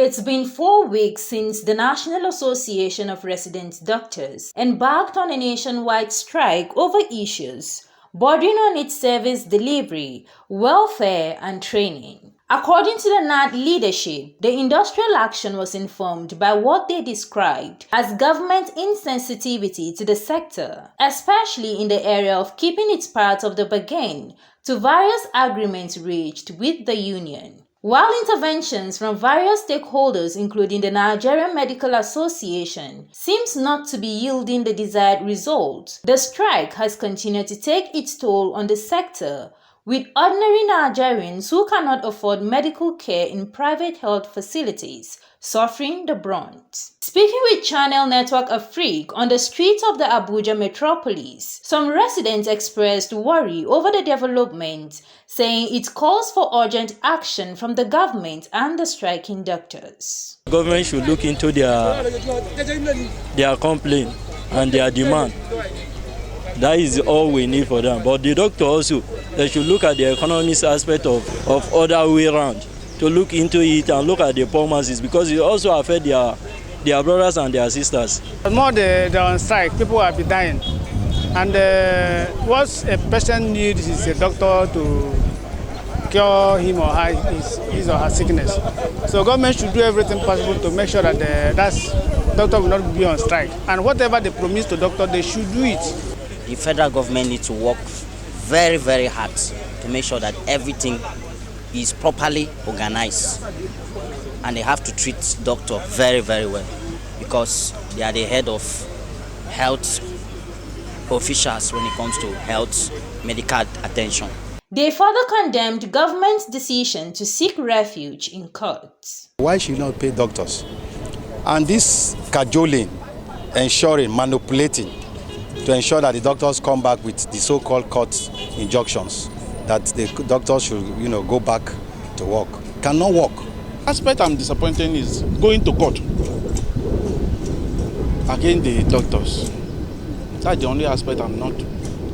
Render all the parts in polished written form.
It's been 4 weeks since the National Association of Resident Doctors embarked on a nationwide strike over issues bordering on its service delivery, welfare, and training. According to the NARD Leadership, the industrial action was informed by what they described as government insensitivity to the sector, especially in the area of keeping its part of the bargain to various agreements reached with the union. While interventions from various stakeholders, including the Nigerian Medical Association, seems not to be yielding the desired result, the strike has continued to take its toll on the sector, with ordinary Nigerians who cannot afford medical care in private health facilities suffering the brunt. Speaking with Channel Network Afrique on the streets of the Abuja metropolis, some residents expressed worry over the development, saying it calls for urgent action from the government and the striking doctors. The government should look into their complaint and their demand. That is all we need for them. But the doctor also, they should look at the economic aspect of other way around, to look into it and look at the poor masses, because it also affects their brothers and their sisters. The more they're on strike, people will be dying. And what a patient needs is a doctor to cure him or her, his or her sickness. So government should do everything possible to make sure that that doctor will not be on strike. And whatever they promise to doctor, they should do it. The federal government needs to work very, very hard to make sure that everything is properly organized, and they have to treat doctor very, very well, because they are the head of health officials when it comes to health medical attention. They further condemned government's decision to seek refuge in courts. Why should not pay doctors? And this cajoling, ensuring, manipulating, to ensure that the doctors come back with the so-called court injunctions, that the doctors should, go back to work, cannot work. Aspect I'm disappointed is going to court against the doctors. That's the only aspect I'm not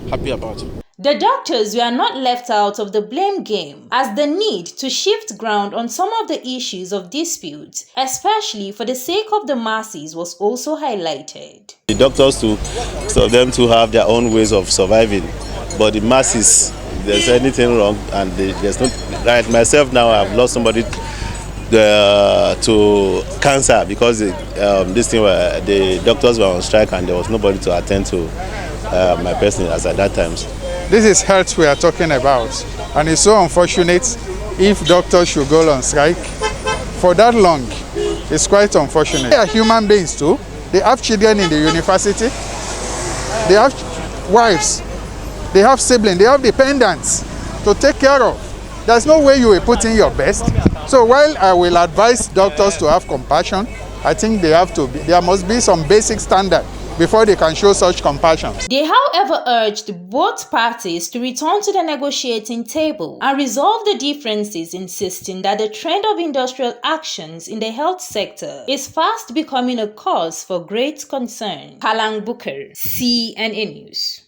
happy about. The doctors were not left out of the blame game, as the need to shift ground on some of the issues of dispute, especially for the sake of the masses, was also highlighted. The doctors, for them to have their own ways of surviving, but the masses, if there's anything wrong, and there's no right. Myself now, I've lost somebody to cancer because the doctors were on strike and there was nobody to attend to my person as at that time. This is health we are talking about, and it's so unfortunate if doctors should go on strike for that long. It's quite unfortunate. They are human beings too. They have children in the university. They have wives. They have siblings. They have dependents to take care of. There's no way you will put in your best. So while I will advise doctors to have compassion, I think there must be some basic standard before they can show such compassion. They, however, urged both parties to return to the negotiating table and resolve the differences, insisting that the trend of industrial actions in the health sector is fast becoming a cause for great concern. Kalang Booker, CNN News.